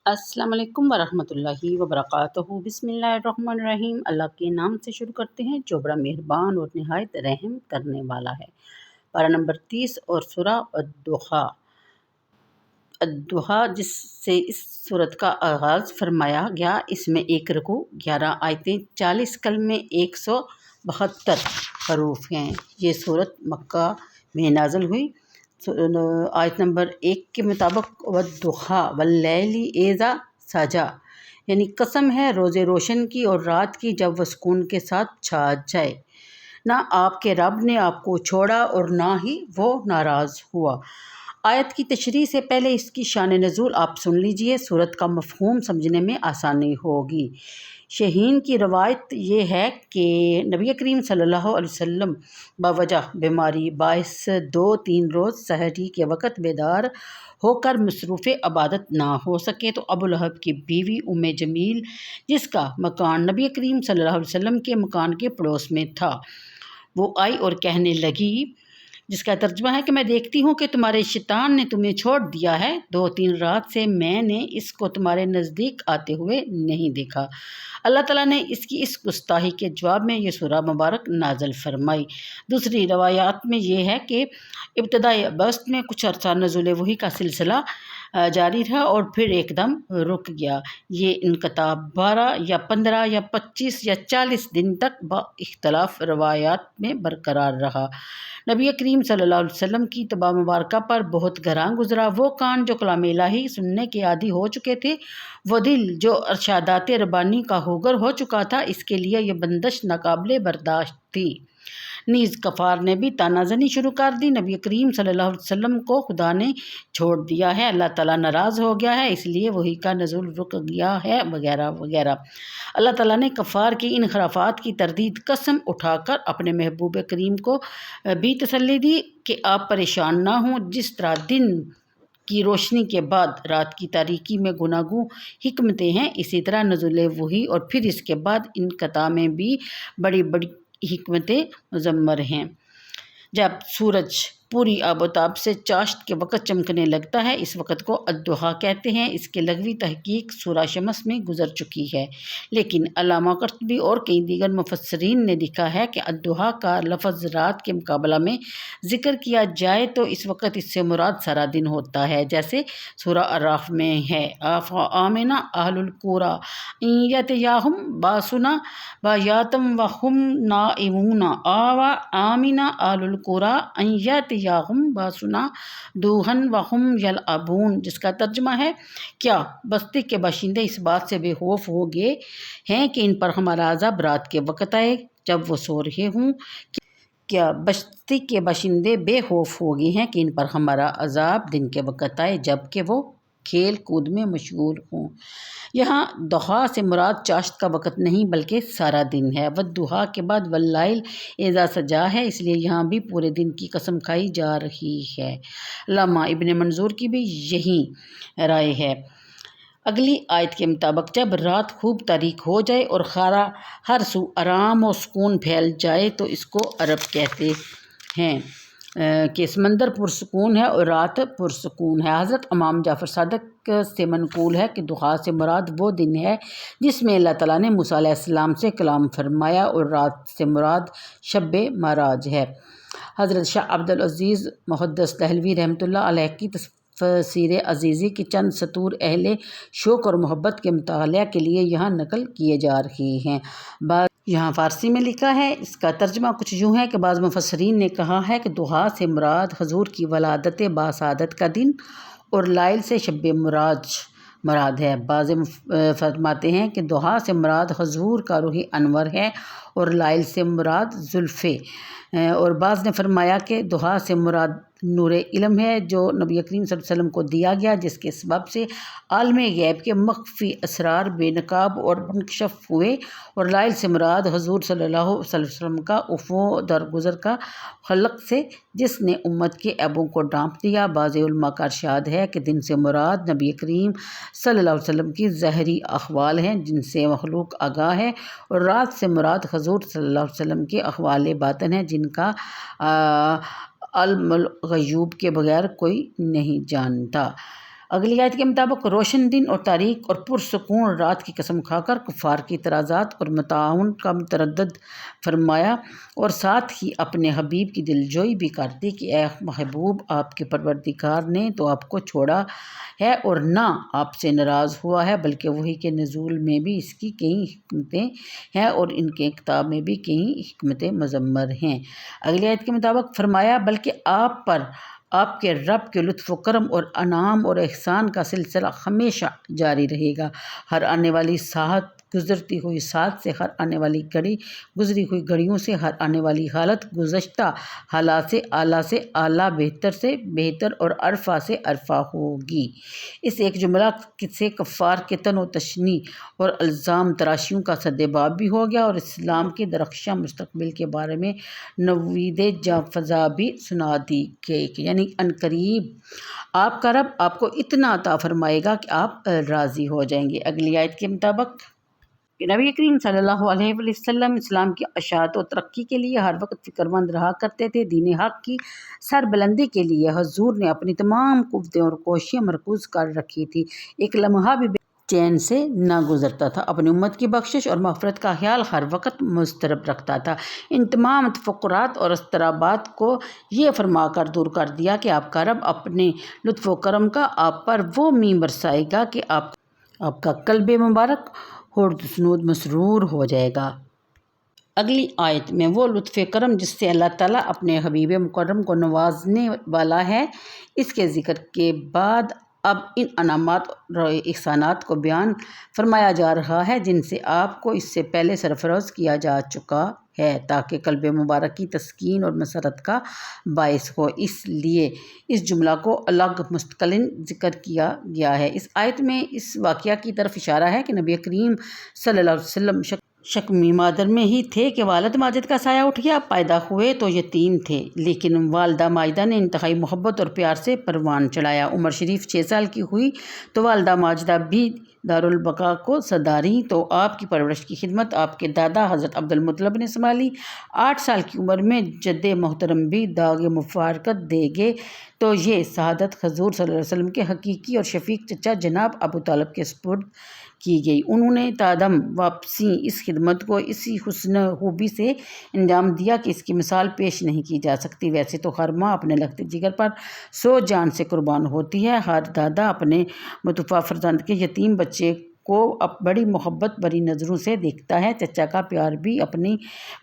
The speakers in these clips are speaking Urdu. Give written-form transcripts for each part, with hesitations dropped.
السلام علیکم ورحمۃ اللہ وبرکاتہ۔ بسم اللہ الرحمن الرحیم۔ اللہ کے نام سے شروع کرتے ہیں جو بڑا مہربان اور نہایت رحم کرنے والا ہے۔ پارہ نمبر 30 اور سورہ الضحیٰ جس سے اس سورت کا آغاز فرمایا گیا، اس میں 1 رکوع، 11 آیتیں، 40 کلمے، 172 حروف ہیں۔ یہ سورت مکہ میں نازل ہوئی۔ آیت نمبر 1 کے مطابق والضحیٰ واللیل اذا سجی، یعنی قسم ہے روز روشن کی اور رات کی جب وہ سکون کے ساتھ چھا جائے۔ نہ آپ کے رب نے آپ کو چھوڑا اور نہ ہی وہ ناراض ہوا۔ آیت کی تشریح سے پہلے اس کی شان نزول آپ سن لیجئے، سورت کا مفہوم سمجھنے میں آسانی ہوگی۔ شاہین کی روایت یہ ہے کہ نبی کریم صلی اللہ علیہ وسلم بوجہ بیماری باعث 2-3 روز سحری کے وقت بیدار ہو کر مصروف عبادت نہ ہو سکے تو ابو لہب کی بیوی ام جمیل، جس کا مکان نبی کریم صلی اللہ علیہ وسلم کے مکان کے پڑوس میں تھا، وہ آئی اور کہنے لگی، جس کا ترجمہ ہے کہ میں دیکھتی ہوں کہ تمہارے شیطان نے تمہیں چھوڑ دیا ہے، 2-3 رات سے میں نے اس کو تمہارے نزدیک آتے ہوئے نہیں دیکھا۔ اللہ تعالیٰ نے اس کی اس گستاخی کے جواب میں یہ سورہ مبارک نازل فرمائی۔ دوسری روایات میں یہ ہے کہ ابتدائی اگست میں کچھ عرصہ نزول وحی کا سلسلہ جاری رہا اور پھر ایک دم رک گیا۔ یہ انقطاع 12 یا 15 یا 25 یا 40 دن تک با اختلاف روایات میں برقرار رہا۔ نبی کریم صلی اللہ علیہ وسلم کی طبع مبارکہ پر بہت گراں گزرا۔ وہ کان جو کلام الہی سننے کے عادی ہو چکے تھے، وہ دل جو ارشادات ربانی کا ہوگر ہو چکا تھا، اس کے لیے یہ بندش ناقابل برداشت تھی۔ نیز کفار نے بھی تانا زنی شروع کر دی، نبی کریم صلی اللہ علیہ وسلم کو خدا نے چھوڑ دیا ہے، اللہ تعالیٰ ناراض ہو گیا ہے، اس لیے وحی کا نزول رک گیا ہے، وغیرہ وغیرہ۔ اللہ تعالیٰ نے کفار کی ان خرافات کی تردید قسم اٹھا کر اپنے محبوب کریم کو بھی تسلی دی کہ آپ پریشان نہ ہوں۔ جس طرح دن کی روشنی کے بعد رات کی تاریکی میں گوناگوں حکمتیں ہیں، اسی طرح نزول وحی اور پھر اس کے بعد انقطاع میں بھی بڑی بڑی حکمتیں مضمر ہیں۔ جب سورج پوری آب و تاب سے چاشت کے وقت چمکنے لگتا ہے، اس وقت کو الضحیٰ کہتے ہیں۔ اس کی لغوی تحقیق سورہ شمس میں گزر چکی ہے، لیکن علامہ قرطبی اور کئی دیگر مفسرین نے لکھا ہے کہ الضحیٰ کا لفظ رات کے مقابلہ میں ذکر کیا جائے تو اس وقت اس سے مراد سارا دن ہوتا ہے، جیسے سورہ اعراف میں ہے، آمن اہل القری ان یأتیہم باسنا بایاتا وہم نائمون، آمن اہل القری ان یأتیہم باسنا ضحیٰ وہم یلعبون، جس کا ترجمہ ہے، کیا بستی کے باشندے اس بات سے بے خوف ہو گئے ہیں کہ ان پر ہمارا عذاب رات کے وقت آئے جب وہ سو رہے ہوں؟ کیا بستی کے باشندے بے خوف ہو گئے ہیں کہ ان پر ہمارا عذاب دن کے وقت آئے جب کہ وہ کھیل کود میں مشغول ہوں؟ یہاں ضحیٰ سے مراد چاشت کا وقت نہیں بلکہ سارا دن ہے۔ والضحیٰ کے بعد واللیل اذا سجی ہے، اس لیے یہاں بھی پورے دن کی قسم کھائی جا رہی ہے۔ علامہ ابن منظور کی بھی یہی رائے ہے۔ اگلی آیت کے مطابق جب رات خوب تاریک ہو جائے اور ہر سو آرام و سکون پھیل جائے تو اس کو عرب کہتے ہیں کہ سمندر پرسکون ہے اور رات پرسکون ہے۔ حضرت امام جعفر صادق سے منقول ہے کہ ضحیٰ سے مراد وہ دن ہے جس میں اللہ تعالیٰ نے موسیٰ علیہ السلام سے کلام فرمایا، اور رات سے مراد شب معراج ہے۔ حضرت شاہ عبد العزیز محدث دہلوی رحمۃ اللہ علیہ کی تفسیر عزیزی کے چند سطور اہل شوق اور محبت کے مطالعہ کے لیے یہاں نقل کیے جا رہے ہیں۔ یہاں فارسی میں لکھا ہے، اس کا ترجمہ کچھ یوں ہے کہ بعض مفسرین نے کہا ہے کہ ضحیٰ سے مراد حضور کی ولادت باسعادت کا دن اور لیل سے شب معراج مراد ہے۔ بعض فرماتے ہیں کہ ضحیٰ سے مراد حضور کا روح انور ہے اور لیل سے مراد زلفے، اور بعض نے فرمایا کہ ضحیٰ سے مراد نور علم ہے جو نبی کریم صلی اللہ علیہ وسلم کو دیا گیا، جس کے سبب سے عالم غیب کے مخفی اسرار بے نقاب اور منکشف ہوئے، اور لیل سے مراد حضور صلی اللہ علیہ وسلم کا عفو درگزر کا خلق سے جس نے امت کے عیبوں کو ڈھانپ دیا۔ بعض علماء کا ارشاد ہے کہ دن سے مراد نبی کریم صلی اللہ علیہ وسلم کی ظاہری احوال ہیں جن سے مخلوق آگاہ ہے، اور رات سے مراد حضور صلی اللہ علیہ وسلم کے احوال باطن ہیں جن کا علم الغیوب کے بغیر کوئی نہیں جانتا۔ اگلی آیت کے مطابق روشن دن اور تاریک اور پرسکون رات کی قسم کھا کر کفار کی اعتراضات اور متعاون کا متردد فرمایا اور ساتھ ہی اپنے حبیب کی دلجوئی بھی کر دی کہ اے محبوب، آپ کے پروردگار نے تو آپ کو چھوڑا ہے اور نہ آپ سے ناراض ہوا ہے، بلکہ وحی کے نزول میں بھی اس کی کئی حکمتیں ہیں اور ان کے کتاب میں بھی کئی حکمتیں مضمر ہیں۔ اگلی آیت کے مطابق فرمایا بلکہ آپ پر آپ کے رب کے لطف و کرم اور انعام اور احسان کا سلسلہ ہمیشہ جاری رہے گا۔ ہر آنے والی ساعت گزرتی ہوئی ساعت سے، ہر آنے والی گھڑی گزری ہوئی گھڑیوں سے، ہر آنے والی حالت گزشتہ حالات سے اعلیٰ بہتر سے بہتر اور ارفع سے ارفع ہوگی۔ اس ایک جملہ سے کفار کے طعن و تشنیع اور الزام تراشیوں کا سدباب بھی ہو گیا اور اسلام کے درخشاں مستقبل کے بارے میں نوید جاں فضا بھی سنا دی گئی، یعنی عنقریب آپ کا رب آپ کو اتنا عطا فرمائے گا کہ آپ راضی ہو جائیں گے۔ اگلی آیت کے مطابق نبی کریم صلی اللہ علیہ وسلم اسلام کی اشاعت و ترقی کے لیے ہر وقت فکر مند رہا کرتے تھے۔ دین حق کی سربلندی کے لیے حضور نے اپنی تمام قوتیں اور کوششیں مرکوز کر رکھی تھی۔ ایک لمحہ بھی چین سے نہ گزرتا تھا، اپنی امت کی بخشش اور مغفرت کا خیال ہر وقت مضطرب رکھتا تھا۔ ان تمام تفکرات اور اضطرابات کو یہ فرما کر دور کر دیا کہ آپ کا رب اپنے لطف و کرم کا آپ پر وہ میم برسائے گا کہ آپ کا قلب مبارک خوردسنود مسرور ہو جائے گا۔ اگلی آیت میں وہ لطف کرم جس سے اللہ تعالیٰ اپنے حبیب مکرم کو نوازنے والا ہے، اس کے ذکر کے بعد اب ان انعامات اور احسانات کو بیان فرمایا جا رہا ہے جن سے آپ کو اس سے پہلے سرفراز کیا جا چکا ہے، تاکہ قلب مبارک کی تسکین اور مسرت کا باعث ہو۔ اس لیے اس جملہ کو الگ مستقلاً ذکر کیا گیا ہے۔ اس آیت میں اس واقعہ کی طرف اشارہ ہے کہ نبی کریم صلی اللہ علیہ وسلم شکمی مادر میں ہی تھے کہ والد ماجد کا سایہ اٹھ گیا۔ پیدا ہوئے تو یتیم تھے، لیکن والدہ ماجدہ نے انتہائی محبت اور پیار سے پروان چڑھایا۔ عمر شریف 6 سال کی ہوئی تو والدہ ماجدہ بھی دارالبقاء کو سداریں تو آپ کی پرورش کی خدمت آپ کے دادا حضرت عبدالمطلب نے سنبھالی۔ 8 سال کی عمر میں جد محترم بھی داغ مفارقت دے گئے تو یہ شہادت حضور صلی اللہ علیہ وسلم کے حقیقی اور شفیق چچا جناب ابو طالب کے سپرد کی گئی۔ انہوں نے تادم واپسی اس خدمت کو اسی حسن خوبی سے انجام دیا کہ اس کی مثال پیش نہیں کی جا سکتی۔ ویسے تو ہر ماں اپنے لگتے جگر پر 100 جان سے قربان ہوتی ہے، ہر دادا اپنے متوفی فرزند کے یتیم بچے کو بڑی محبت بری نظروں سے دیکھتا ہے، چچا کا پیار بھی اپنی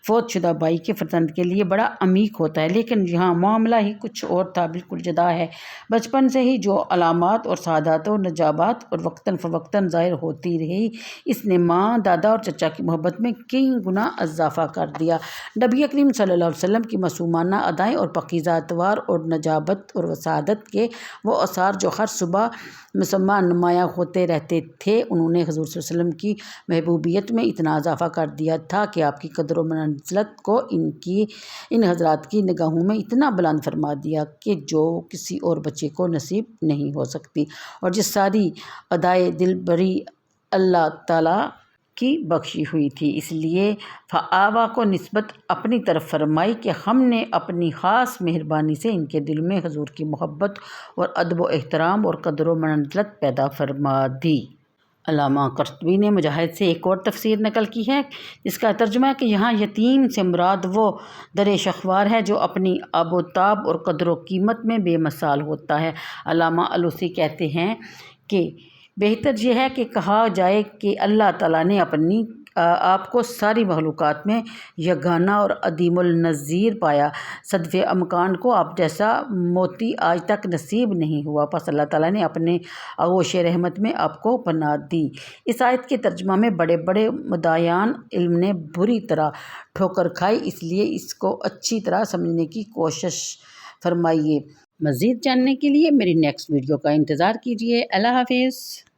فوت شدہ بھائی کے فرزند کے لیے بڑا عمیق ہوتا ہے، لیکن یہاں معاملہ ہی کچھ اور تھا، بالکل جدا ہے۔ بچپن سے ہی جو علامات اور سعادات و نجابات اور وقتاً فوقتاً ظاہر ہوتی رہی، اس نے ماں، دادا اور چچا کی محبت میں کئی گنا اضافہ کر دیا۔ نبی کریم صلی اللہ علیہ وسلم کی معصومانہ ادائیں اور پاکیزہ اطوار اور نجابت اور سعادت کے وہ آثار جو ہر صبح مسمہ نمایاں ہوتے رہتے تھے، انہوں نے حضور صلی اللہ علیہ وسلم کی محبوبیت میں اتنا اضافہ کر دیا تھا کہ آپ کی قدر و منزلت کو ان حضرات کی نگاہوں میں اتنا بلند فرما دیا کہ جو کسی اور بچے کو نصیب نہیں ہو سکتی، اور جس ساری ادائے دل بری اللہ تعالیٰ کی بخشی ہوئی تھی۔ اس لیے فآوا کو نسبت اپنی طرف فرمائی کہ ہم نے اپنی خاص مہربانی سے ان کے دل میں حضور کی محبت اور ادب و احترام اور قدر و منزلت پیدا فرما دی۔ علامہ قرطبی نے مجاہد سے ایک اور تفسیر نقل کی ہے، جس کا ترجمہ ہے کہ یہاں یتیم سے مراد وہ در شخوار ہے جو اپنی آب و تاب اور قدر و قیمت میں بے مثال ہوتا ہے۔ علامہ الوسی کہتے ہیں کہ بہتر یہ ہے کہ کہا جائے کہ اللہ تعالیٰ نے اپنی آپ کو ساری مخلوقات میں یگانہ اور عدیم النظیر پایا۔ صدف امکان کو آپ جیسا موتی آج تک نصیب نہیں ہوا، پس اللہ تعالیٰ نے اپنے آغوش رحمت میں آپ کو پناہ دی۔ اس آیت کے ترجمہ میں بڑے بڑے مدعیان علم نے بری طرح ٹھوکر کھائی، اس لیے اس کو اچھی طرح سمجھنے کی کوشش فرمائیے۔ مزید جاننے کے لیے میری نیکسٹ ویڈیو کا انتظار کیجیے۔ اللہ حافظ۔